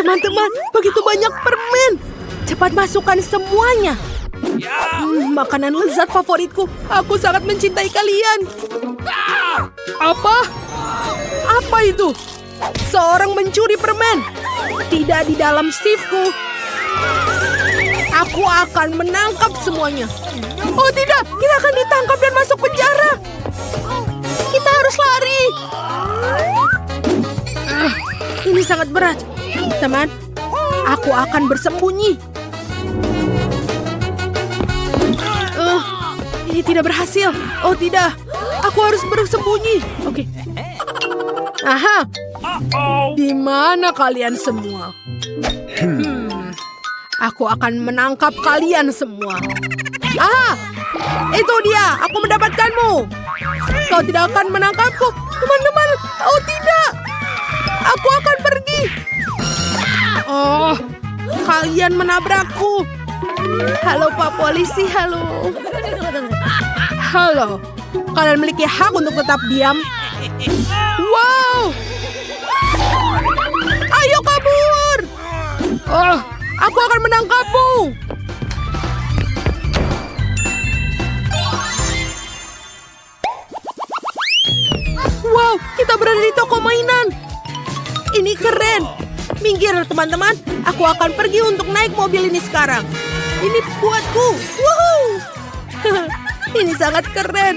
Teman-teman, begitu banyak permen. Cepat masukkan semuanya. Makanan lezat favoritku. Aku sangat mencintai kalian. Apa? Apa itu? Seorang mencuri permen. Tidak di dalam shiftku. Aku akan menangkap semuanya. Oh tidak, kita akan ditangkap dan masuk penjara. Kita harus lari. Ini sangat berat. Teman, aku akan bersembunyi. Ini tidak berhasil. Oh tidak, aku harus bersembunyi. Oke. Aha. Di mana kalian semua? Aku akan menangkap kalian semua. Ah, itu dia. Aku mendapatkanmu. Kau tidak akan menangkapku, teman-teman. Oh tidak. Aku akan pergi. Oh, kalian menabrakku. Halo Pak Polisi, halo. Halo. Kalian memiliki hak untuk tetap diam. Wow. Ayo kabur. Oh, aku akan menangkapmu. Wow, kita berada di toko mainan. Ini keren. Minggir teman-teman. Aku akan pergi untuk naik mobil ini sekarang. Ini buatku. Woohoo. Ini sangat keren.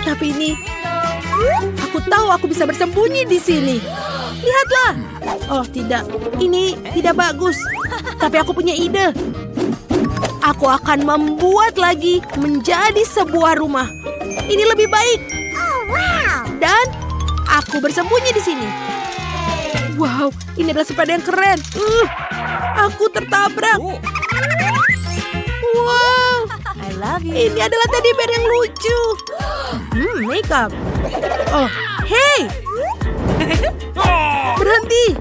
Tapi ini, aku tahu aku bisa bersembunyi di sini. Lihatlah. Oh tidak, ini tidak bagus. Tapi aku punya ide. Aku akan membuat lagi menjadi sebuah rumah. Ini lebih baik. Dan aku bersembunyi di sini. Wow, ini adalah sepeda yang keren. Aku tertabrak. Wow, ini adalah teddy bear yang lucu. Makeup. Oh, hey. Berhenti.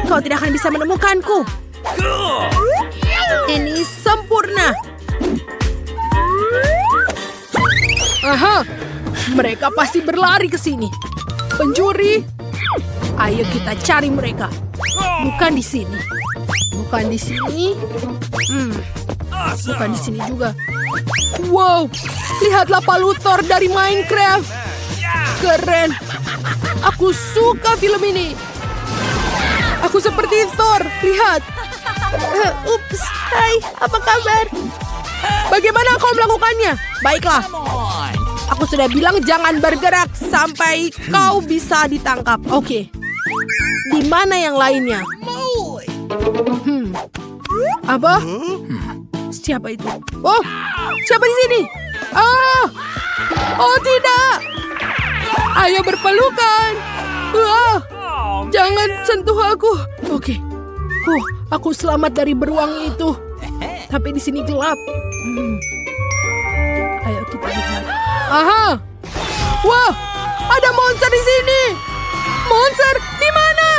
Kau tidak akan bisa menemukanku. Ini sempurna. Aha, mereka pasti berlari ke sini. Pencuri. Ayo kita cari mereka. Bukan di sini. Bukan di sini. Bukan di sini juga. Wow, lihatlah Pak Luthor dari Minecraft. Keren. Aku suka film ini. Aku seperti Thor. Lihat. Ups. Hai, apa kabar? Bagaimana kau melakukannya? Baiklah. Aku sudah bilang jangan bergerak sampai kau bisa ditangkap. Oke. Di mana yang lainnya? Apa? Siapa itu? Oh, siapa di sini? Oh tidak. Ayo berpelukan. Jangan sentuh aku. Oke. Aku selamat dari beruang itu. Tapi di sini gelap. Ayo kita lihat. Aha. Wah, ada monster di sini. Monster di mana?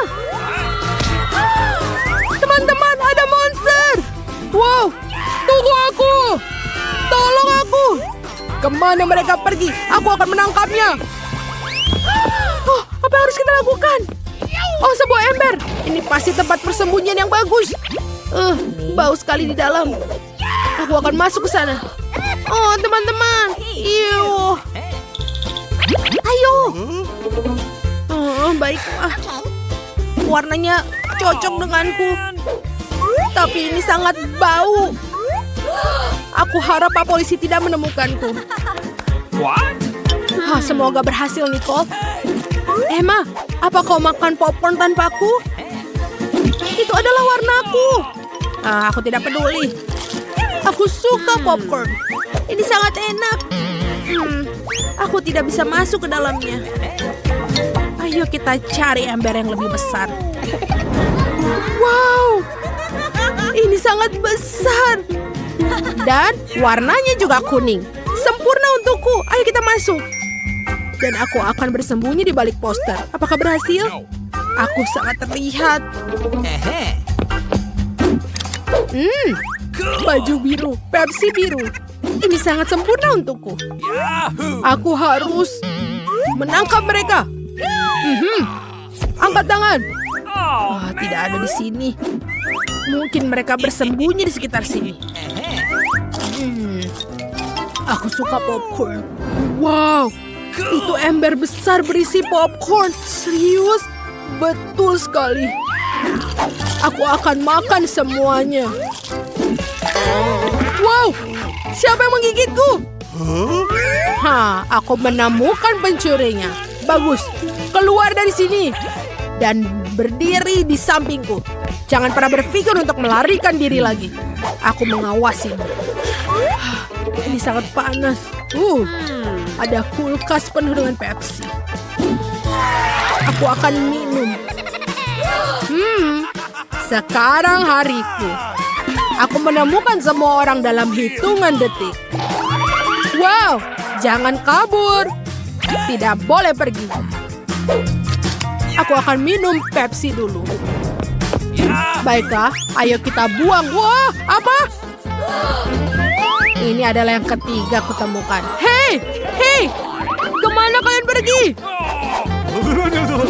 Teman-teman, ada monster. Wow, tunggu aku. Tolong aku. Kemana mereka pergi? Aku akan menangkapnya. Oh, apa yang harus kita lakukan? Oh, sebuah ember. Ini pasti tempat persembunyian yang bagus. Bau sekali di dalam. Aku akan masuk ke sana. Oh, teman-teman. Ayo. Baiklah. Warnanya cocok denganku. Tapi ini sangat bau. Aku harap Pak Polisi tidak menemukanku. Semoga berhasil, Nicole. Emma, apa kau makan popcorn tanpaku? Itu adalah warnaku. Aku tidak peduli. Aku suka popcorn. Ini sangat enak. Aku tidak bisa masuk ke dalamnya. Ayo kita cari ember yang lebih besar. Wow, ini sangat besar. Dan warnanya juga kuning. Sempurna untukku. Ayo kita masuk. Dan aku akan bersembunyi di balik poster. Apakah berhasil? Aku sangat terlihat. Baju biru, Pepsi biru. Ini sangat sempurna untukku. Aku harus menangkap mereka. Angkat tangan. Tidak ada di sini. Mungkin mereka bersembunyi di sekitar sini. Aku suka popcorn. Wow, itu ember besar berisi popcorn. Serius? Betul sekali. Aku akan makan semuanya. Wow, siapa yang menggigitku? Aku menemukan pencurinya. Bagus, keluar dari sini. Dan berdiri di sampingku. Jangan pernah berpikir untuk melarikan diri lagi. Aku mengawasimu. Ini sangat panas. Ada kulkas penuh dengan Pepsi. Aku akan minum. Sekarang hariku. Aku menemukan semua orang dalam hitungan detik. Wow, jangan kabur. Tidak boleh pergi. Aku akan minum Pepsi dulu. Baiklah, ayo kita buang. Wah, apa? Ini adalah yang ketiga kutemukan. Hei, kemana kalian pergi?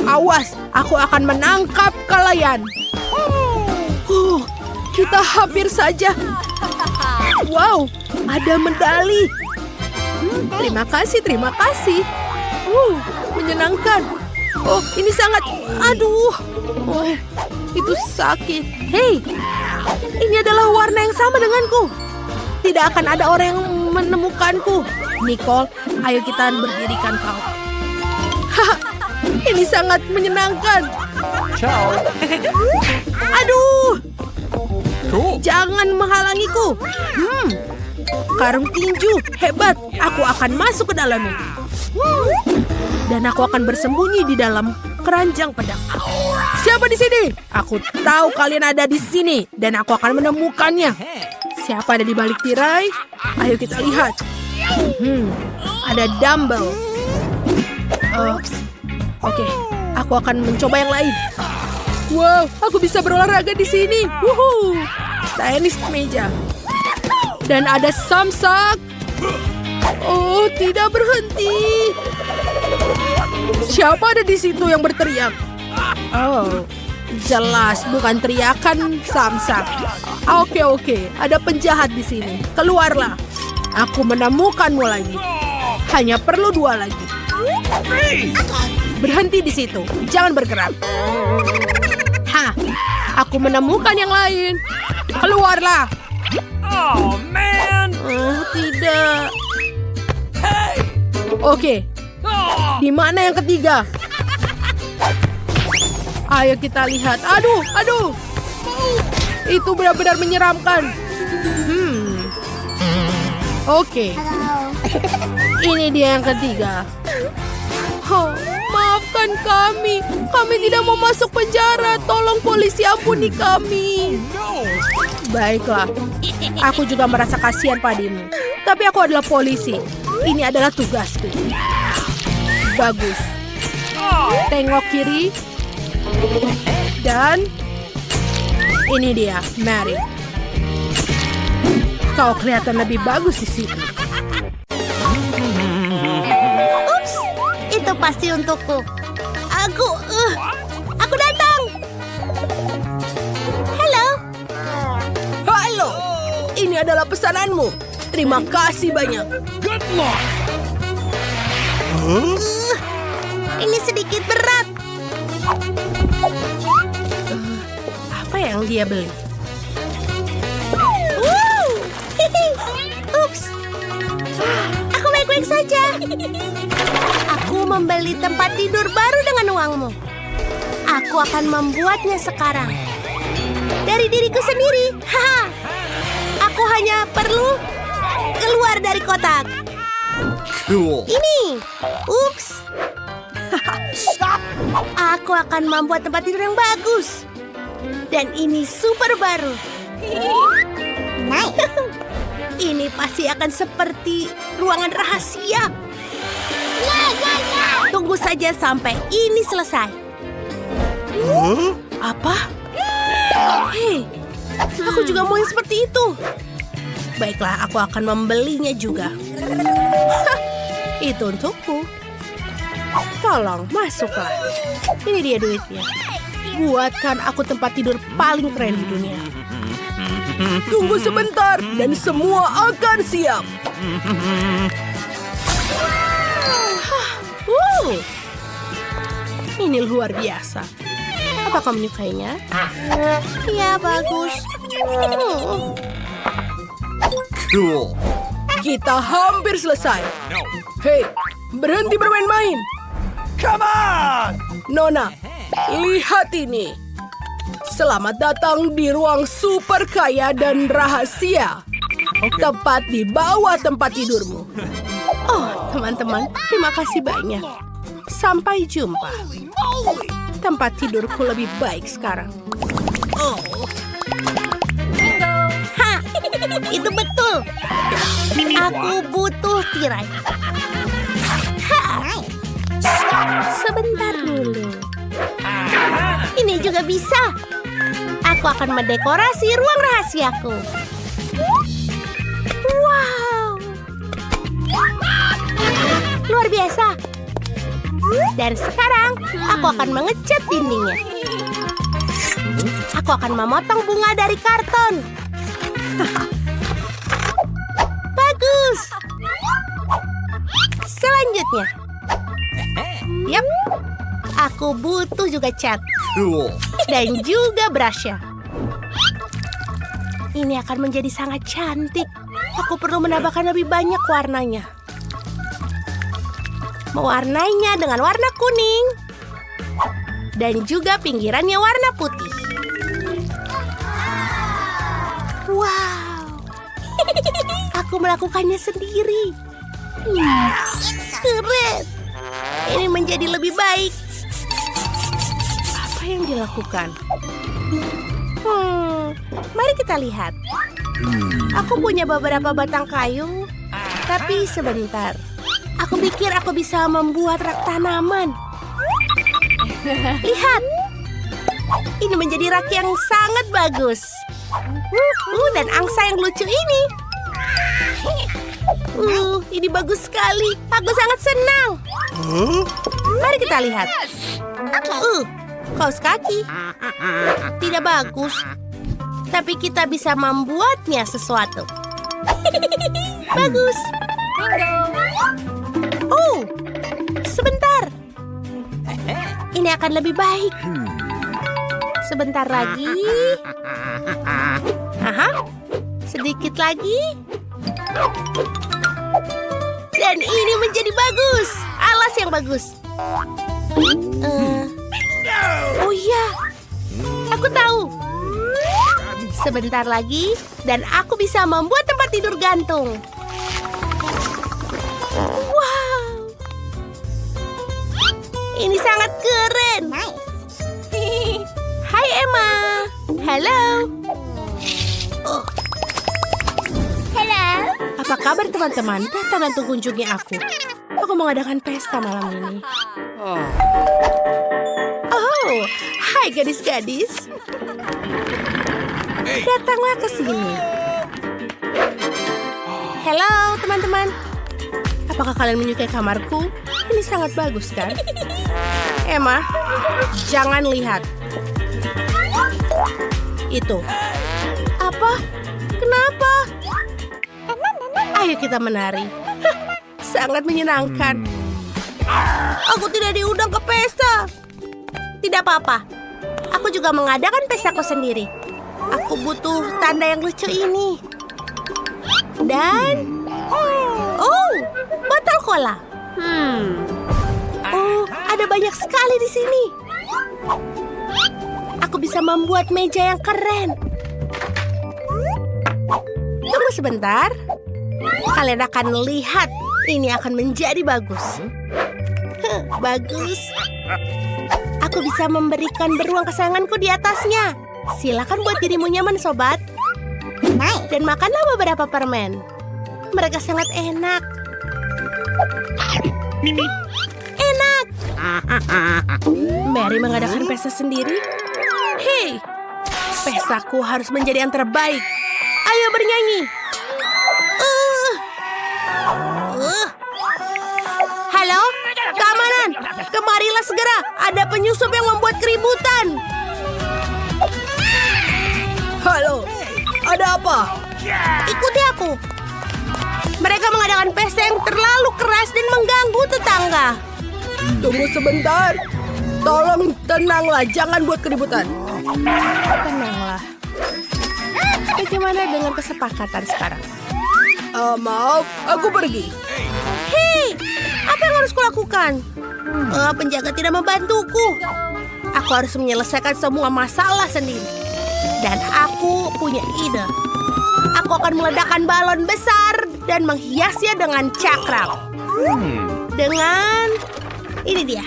Awas, aku akan menangkap kalian. Kita hampir saja. Wow, ada medali. Terima kasih. Menyenangkan. Ini sangat... Aduh. Itu sakit. Hei, ini adalah warna yang sama denganku. Tidak akan ada orang yang menemukanku. Nicole, ayo kita berdirikan kau. Ini sangat menyenangkan. Ciao. Aduh. Cool. Jangan menghalangiku. Karung tinju. Hebat. Aku akan masuk ke dalamnya. Dan aku akan bersembunyi di dalam keranjang pedang. Siapa di sini? Aku tahu kalian ada di sini. Dan aku akan menemukannya. Siapa ada di balik tirai? Ayo kita lihat. Ada dumbbell. Oke, aku akan mencoba yang lain. Wow, aku bisa berolahraga di sini. Wuhu. Tenis meja. Dan ada samsak. Oh, tidak berhenti. Siapa ada di situ yang berteriak? Oh, jelas bukan teriakan samsak. Oke, ada penjahat di sini. Keluarlah. Aku menemukanmu lagi. Hanya perlu 2 lagi. Berhenti di situ. Jangan bergerak. Aku menemukan yang lain. Keluarlah. Oh, man. Tidak. Oke. Di mana yang ketiga? Ayo kita lihat. Aduh. Itu benar-benar menyeramkan. Oke. Ini dia yang ketiga. Maafkan kami. Kami tidak mau masuk penjara. Tolong polisi, ampuni kami. Baiklah. Aku juga merasa kasihan padamu. Tapi aku adalah polisi. Ini adalah tugasku. Bagus. Tengok kiri. Dan ini dia, Mary. Kau kelihatan lebih bagus di sini. Ups, itu pasti untukku. Aku datang. Halo. Ini adalah pesananmu. Terima kasih banyak. Good luck. Ini sedikit berat. Apa yang dia beli? Ups. Aku baik-baik saja. Aku membeli tempat tidur baru dengan uangmu. Aku akan membuatnya sekarang. Dari diriku sendiri. Aku hanya perlu keluar dari kotak. Cool. Ini. Ups. Aku akan membuat tempat tidur yang bagus. Dan ini super baru. Ini pasti akan seperti ruangan rahasia. Tunggu saja sampai ini selesai. Apa? Hei, aku juga mau yang seperti itu. Baiklah, aku akan membelinya juga. Itu untukku. Tolong, masuklah. Ini dia duitnya. Buatkan aku tempat tidur paling keren di dunia. Tunggu sebentar dan semua akan siap. Ini luar biasa. Apa kamu menyukainya? Ya, bagus. Cool. Kita hampir selesai. No. Hei, berhenti bermain-main. Come on! Nona, lihat ini. Selamat datang di ruang super kaya dan rahasia. Tepat di bawah tempat tidurmu. Oh, teman-teman, terima kasih banyak. Sampai jumpa. Tempat tidurku lebih baik sekarang. Oh, Ha, itu betul. Aku butuh tirai. Ha. Sebentar dulu. Ini juga bisa. Aku akan mendekorasi ruang rahasiaku. Wow. Luar biasa. Dan sekarang aku akan mengecat dindingnya. Aku akan memotong bunga dari karton. Bagus. Selanjutnya. Yap. Aku butuh juga cat. Cool. Dan juga brushnya. Ini akan menjadi sangat cantik. Aku perlu menambahkan lebih banyak warnanya. Mewarnainya dengan warna kuning. Dan juga pinggirannya warna putih. Wow. Aku melakukannya sendiri. Keren. Ini menjadi lebih baik. apa yang dilakukan? Mari kita lihat. Aku punya beberapa batang kayu. Tapi sebentar. Aku pikir aku bisa membuat rak tanaman. Lihat. Ini menjadi rak yang sangat bagus. Dan angsa yang lucu ini. Ini bagus sekali. Aku sangat senang. Mari kita lihat. Kaos kaki. Tidak bagus. Tapi kita bisa membuatnya sesuatu. Bagus. Sebentar. Ini akan lebih baik. Sebentar lagi. Sedikit lagi. Dan ini menjadi bagus. Alas yang bagus. Oh iya. Aku tahu. Sebentar lagi. Dan aku bisa membuat tempat tidur gantung. Wow. Ini sangat keren. Hai Emma. Halo. Halo. Apa kabar teman-teman? Datang dan kunjungi aku. Aku mengadakan pesta malam ini. Oh, hai gadis-gadis. Datanglah ke sini. Halo teman-teman. Apakah kalian menyukai kamarku? Ini sangat bagus kan? Emma, jangan lihat. Itu. Apa? Kenapa? Ayo kita menari. Sangat menyenangkan. Aku tidak diundang ke pesta. Tidak apa-apa. Aku juga mengadakan pestaku sendiri. Aku butuh tanda yang lucu ini. Dan botol cola. Ada banyak sekali di sini. Aku bisa membuat meja yang keren. Tunggu sebentar. Kalian akan lihat. Ini akan menjadi bagus. Bagus. Aku bisa memberikan beruang kesayanganku di atasnya. Silakan buat dirimu nyaman, sobat. Dan makanlah beberapa permen. Mereka sangat enak. Enak. Mary mengadakan pesta sendiri. Hei, pestaku harus menjadi yang terbaik. Ayo bernyanyi. Halo, keamanan. Kemarilah segera. Ada penyusup yang membuat keributan. Ada apa? Ikuti aku. Mereka mengadakan pesta yang terlalu keras dan mengganggu tetangga. Tunggu sebentar. Tolong tenanglah, jangan buat keributan. Tenanglah. Bagaimana dengan kesepakatan sekarang? Maaf, aku pergi. Hei, apa yang harus kulakukan? Penjaga tidak membantuku. Aku harus menyelesaikan semua masalah sendiri. Dan aku punya ide. Aku akan meledakkan balon besar dan menghiasnya dengan cakram. Dengan ini dia.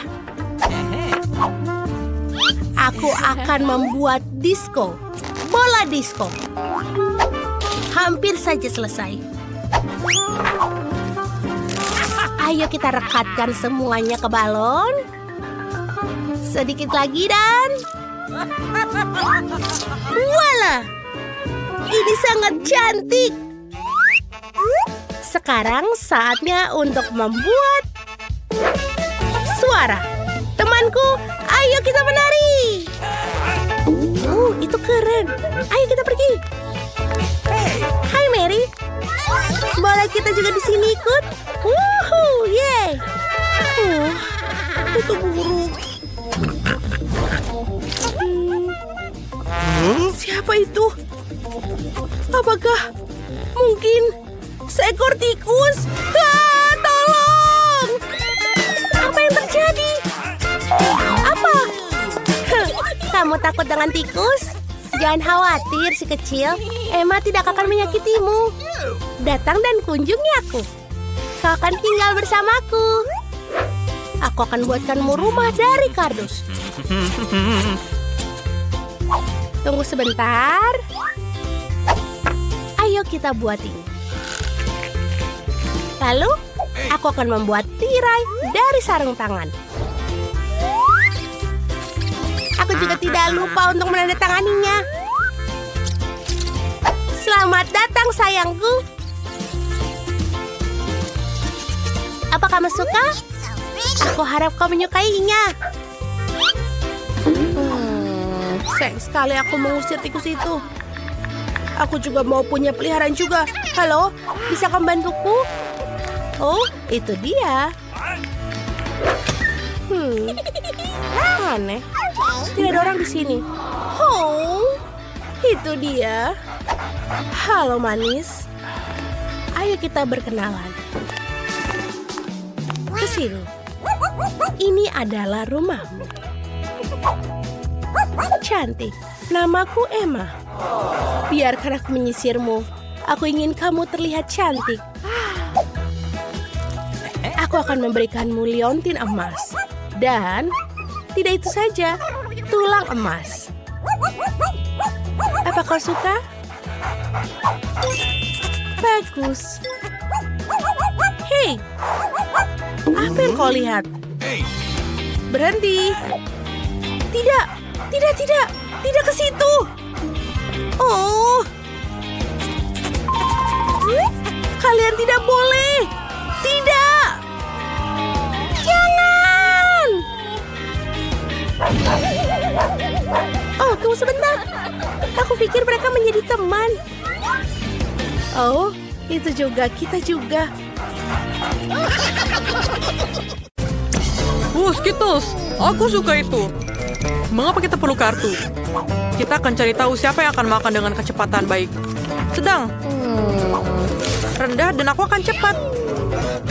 Aku akan membuat disco. Bola disco. Hampir saja selesai. Ayo kita rekatkan semuanya ke balon. Sedikit lagi dan... Voila! Ini sangat cantik. Sekarang saatnya untuk membuat suara. Temanku, ayo kita menari. Itu keren. Ayo kita pergi. Hai Mary. Boleh kita juga di sini ikut? Wuhuu, yeay. Itu buruk. Siapa itu? Apakah mungkin seekor tikus? Tolong! Apa yang terjadi? Apa? Kamu takut dengan tikus? Jangan khawatir si kecil. Emma tidak akan menyakitimu. Datang dan kunjungi aku. Kau akan tinggal bersamaku. Aku akan buatkanmu rumah dari kardus. Tunggu sebentar. Ayo kita buat ini. Lalu, aku akan membuat tirai dari sarung tangan. Aku juga tidak lupa untuk menandatanganinya. Selamat datang sayangku. Apa kamu suka? Aku harap kau menyukainya. Sayang sekali aku mengusir tikus itu. Aku juga mau punya peliharaan juga. Halo, bisa kamu bantuku? Oh, itu dia. Aneh. Tidak ada orang di sini. Oh, itu dia. Halo manis. Ayo kita berkenalan. Ke sini. Ini adalah rumahmu. Cantik. Namaku Emma. Biarkan aku menyisirmu. Aku ingin kamu terlihat cantik. Aku akan memberikanmu liontin emas. Dan tidak itu saja, tulang emas. Apa kau suka? Bagus. Hei, apa yang kau lihat? Berhenti. Tidak ke situ. Oh, kalian tidak boleh. Tidak. Jangan. Oh, tunggu sebentar. Aku pikir mereka menjadi teman. Oh, itu juga, kita juga. Skittles, aku suka itu. Mengapa kita perlu kartu? Kita akan cari tahu siapa yang akan makan dengan kecepatan baik. Sedang, rendah, dan aku akan cepat.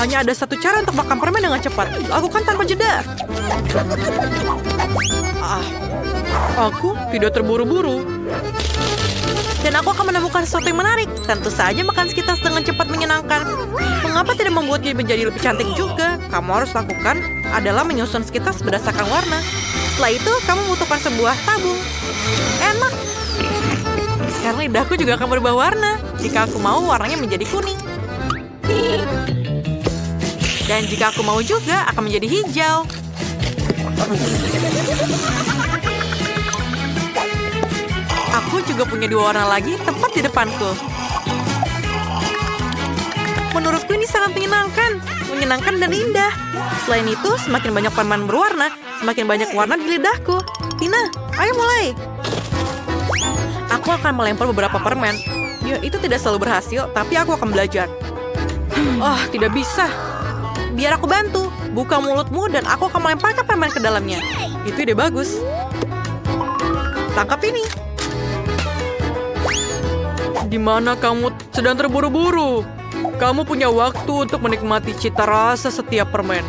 Hanya ada satu cara untuk makan permen dengan cepat. Lakukan tanpa jeda. Aku tidak terburu-buru. Dan aku akan menemukan sesuatu yang menarik. Tentu saja makan Skittles dengan cepat menyenangkan. Mengapa tidak membuatnya menjadi lebih cantik juga? Kamu harus lakukan adalah menyusun Skittles berdasarkan warna. Setelah itu, kamu membutuhkan sebuah tabung. Enak. Sekarang lidahku juga akan berubah warna. Jika aku mau, warnanya menjadi kuning. Dan jika aku mau juga, akan menjadi hijau. Aku juga punya 2 warna lagi tepat di depanku. Menurutku ini sangat menyenangkan dan indah. Selain itu, semakin banyak permen berwarna, semakin banyak warna di lidahku. Tina, ayo mulai. Aku akan melempar beberapa permen. Ya, itu tidak selalu berhasil, tapi aku akan belajar. Tidak bisa. Biar aku bantu. Buka mulutmu dan aku akan melemparkan permen ke dalamnya. Itu ide bagus. Tangkap ini. Di mana kamu sedang terburu-buru? Kamu punya waktu untuk menikmati cita rasa setiap permen.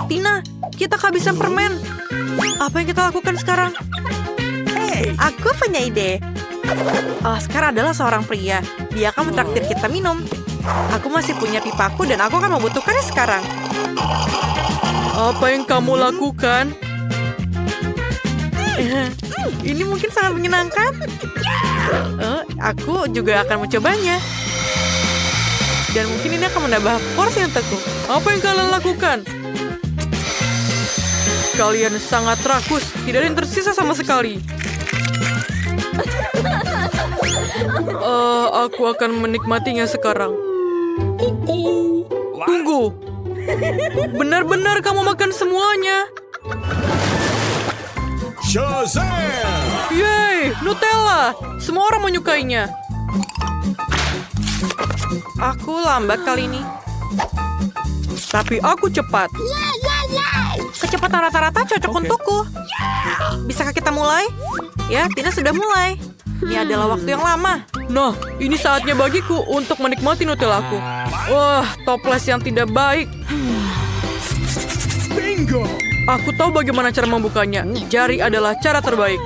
Tina, kita kehabisan permen. Apa yang kita lakukan sekarang? Aku punya ide. Oscar adalah seorang pria. Dia akan mentraktir kita minum. Aku masih punya pipaku dan aku akan membutuhkannya sekarang. Apa yang kamu lakukan? Ini mungkin sangat menyenangkan. Aku juga akan mencobanya. Dan mungkin ini akan menambah porsi untukku. Apa yang kalian lakukan? Kalian sangat rakus. Tidak ada yang tersisa sama sekali. Aku akan menikmatinya sekarang. Tunggu. Benar-benar kamu makan semuanya. Shazam! Yeay, Nutella. Semua orang menyukainya. Aku lambat kali ini. Tapi aku cepat. Kecepatan rata-rata cocok untukku. Bisakah kita mulai? Ya, Tina sudah mulai. Ini adalah waktu yang lama. Nah, ini saatnya bagiku untuk menikmati Nutellaku. Wah, toples yang tidak baik. Bingo! Aku tahu bagaimana cara membukanya. Jari adalah cara terbaik.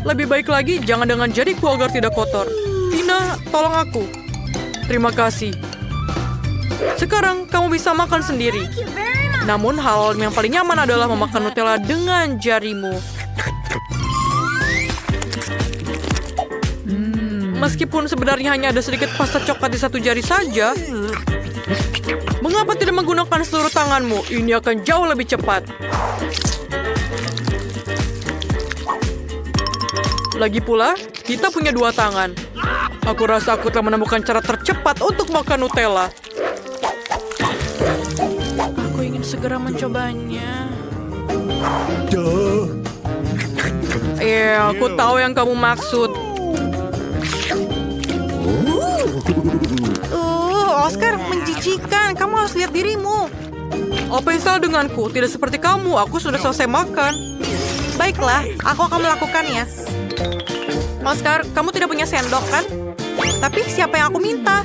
Lebih baik lagi, jangan dengan jariku agar tidak kotor. Tina, tolong aku. Terima kasih. Sekarang kamu bisa makan sendiri. Namun hal yang paling nyaman adalah memakan Nutella dengan jarimu. Meskipun sebenarnya hanya ada sedikit pasta coklat di satu jari saja, mengapa tidak menggunakan seluruh tanganmu? Ini akan jauh lebih cepat. Lagi pula, kita punya 2 tangan. Aku rasa aku telah menemukan cara tercepat untuk makan Nutella. Aku ingin segera mencobanya. Duh! Aku tahu yang kamu maksud. Oscar, menjijikan. Kamu harus lihat dirimu. Apa yang salah denganku? Tidak seperti kamu. Aku sudah selesai makan. Baiklah, aku akan melakukannya. Oscar, kamu tidak punya sendok, kan? Tapi siapa yang aku minta?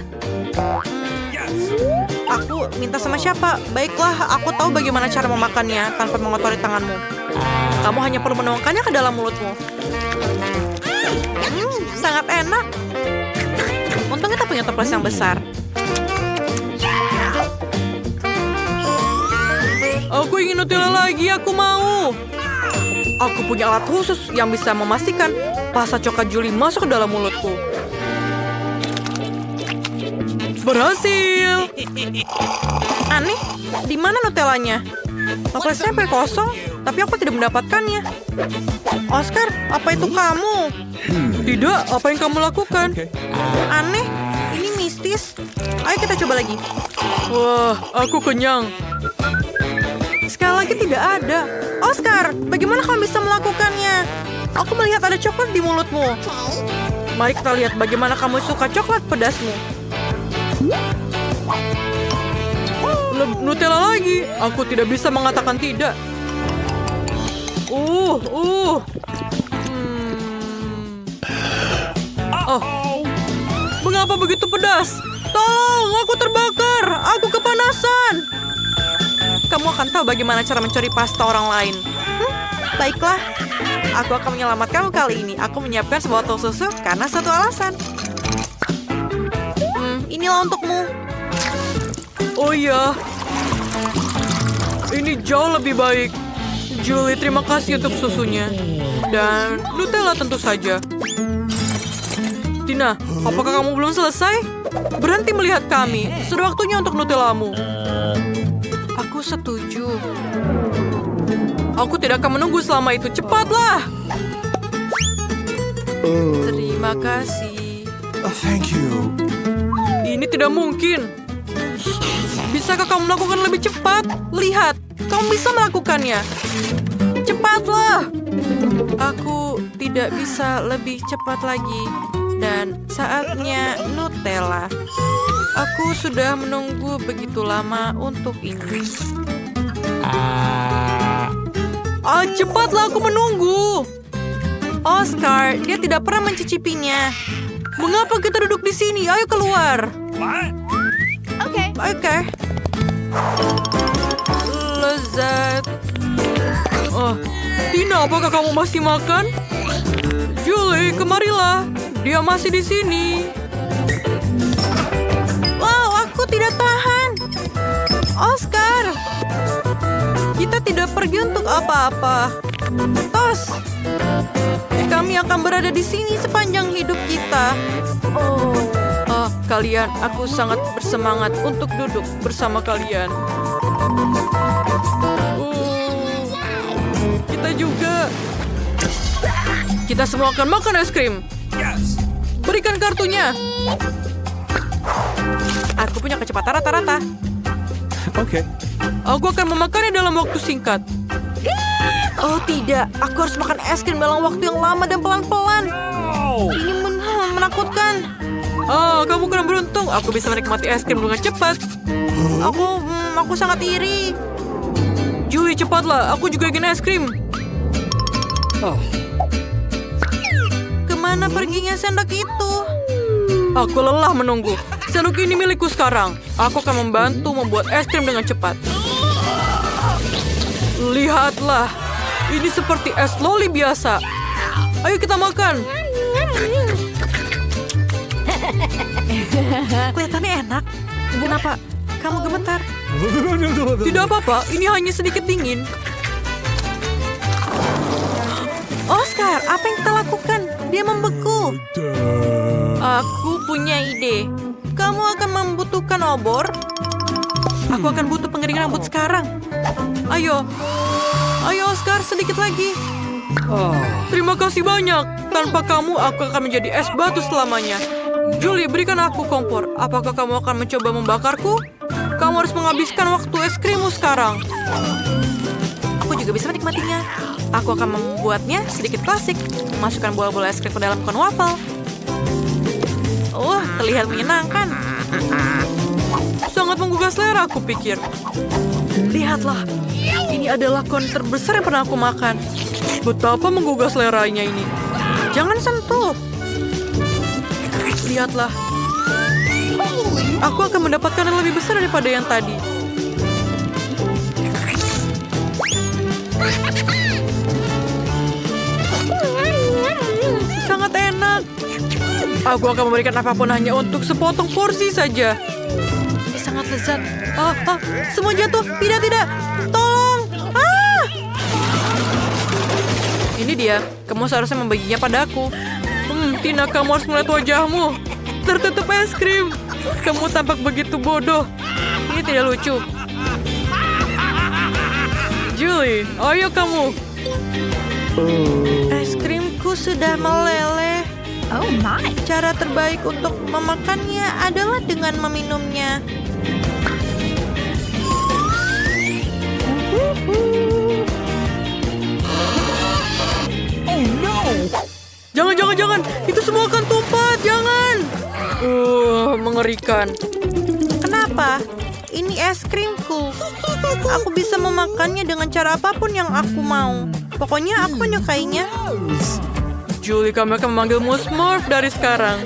Aku minta sama siapa? Baiklah, aku tahu bagaimana cara memakannya tanpa mengotori tanganmu. Kamu hanya perlu menuangkannya ke dalam mulutmu. Sangat enak. Untung kita punya toples yang besar. Aku ingin Nutella lagi, aku mau. Aku punya alat khusus yang bisa memastikan pasta coklat Julie masuk ke dalam mulutku. Berhasil. Aneh, di mana Nutellanya? Toplesnya hampir kosong, tapi aku tidak mendapatkannya. Oscar, apa itu kamu? Tidak, apa yang kamu lakukan? Aneh, ini mistis. Ayo kita coba lagi. Wah, aku kenyang. Sekali lagi tidak ada. Oscar, bagaimana kamu bisa melakukannya? Aku melihat ada coklat di mulutmu. Mari kita lihat bagaimana kamu suka coklat pedasmu. Nutella lagi. Aku tidak bisa mengatakan tidak. Mengapa begitu pedas? Tolong, aku terbakar. Aku kepanasan. Kamu akan tahu bagaimana cara mencuri pasta orang lain. Baiklah, aku akan menyelamatkanmu kali ini. Aku menyiapkan sebuah botol susu karena satu alasan. Inilah untukmu. Oh iya, ini jauh lebih baik. Julie, terima kasih untuk susunya. Dan Nutella tentu saja. Tina, apakah kamu belum selesai? Berhenti melihat kami. Sudah waktunya untuk Nutellamu. Aku setuju. Aku tidak akan menunggu selama itu. Cepatlah. Terima kasih. Thank you. Ini tidak mungkin. Bisakah kamu melakukan lebih cepat? Lihat, kamu bisa melakukannya. Cepat. cepatlah. Aku tidak bisa lebih cepat lagi. Dan saatnya Nutella. Aku sudah menunggu begitu lama untuk ini. Cepatlah, aku menunggu. Oscar, dia tidak pernah mencicipinya. Mengapa kita duduk di sini? Ayo keluar. Oke. Lezat. Oh, Tina, apakah kamu masih makan? Julie, kemarilah. Dia masih di sini. Wow, aku tidak tahan. Oscar, kita tidak pergi untuk apa-apa. Tos, kami akan berada di sini sepanjang hidup kita. Oh, kalian, aku sangat bersemangat untuk duduk bersama kalian. Kita juga. Kita semua akan makan es krim. Yes. Berikan kartunya. Aku punya kecepatan rata-rata. Okay. Aku akan memakannya dalam waktu singkat. Oh tidak, aku harus makan es krim dalam waktu yang lama dan pelan-pelan. Ini menakutkan. Kamu kurang beruntung. Aku bisa menikmati es krim dengan cepat. Aku sangat iri. Julie, cepatlah. Aku juga ingin es krim. Kemana perginya sendok itu? Aku lelah menunggu. Sendok ini milikku sekarang. Aku akan membantu membuat es krim dengan cepat. Lihatlah. Ini seperti es loli biasa. Ayo kita makan. Kelihatannya enak. Kenapa? Kamu gemetar? Tidak apa-apa. Ini hanya sedikit dingin. Oscar, apa yang kita lakukan? Dia membeku. Aku punya ide. Kamu akan membutuhkan obor. Aku akan butuh pengering rambut sekarang. Ayo. Ayo, Oscar, sedikit lagi. Terima kasih banyak. Tanpa kamu, aku akan menjadi es batu selamanya. Julie, berikan aku kompor. Apakah kamu akan mencoba membakarku? Kamu harus menghabiskan waktu es krimmu sekarang. Aku juga bisa menikmatinya. Aku akan membuatnya sedikit klasik. Masukkan bola-bola es krim ke dalam kon waffle. Terlihat menyenangkan. Sangat menggugah selera, aku pikir. Lihatlah, ini adalah kon terbesar yang pernah aku makan. Betapa menggugah seleranya ini. Jangan sentuh. Lihatlah. Aku akan mendapatkan yang lebih besar daripada yang tadi. Sangat enak. Aku akan memberikan apapun hanya untuk sepotong porsi saja. Ini sangat lezat. Semua jatuh. Tidak. Tolong. Ini dia. Kamu seharusnya membaginya padaku. Tina, kamu harus melihat wajahmu. Tertutup es krim. Kamu tampak begitu bodoh. Ini tidak lucu. Julie, ayo kamu. Es krimku sudah meleleh. Oh my. Cara terbaik untuk memakannya adalah dengan meminumnya. Oh no! Jangan. Itu semua akan tumpah. Jangan. Mengerikan. Kenapa? Ini es krimku. Aku bisa memakannya dengan cara apapun yang aku mau. Pokoknya aku menyukainya. Julie, kami akan memanggilmu Smurf dari sekarang.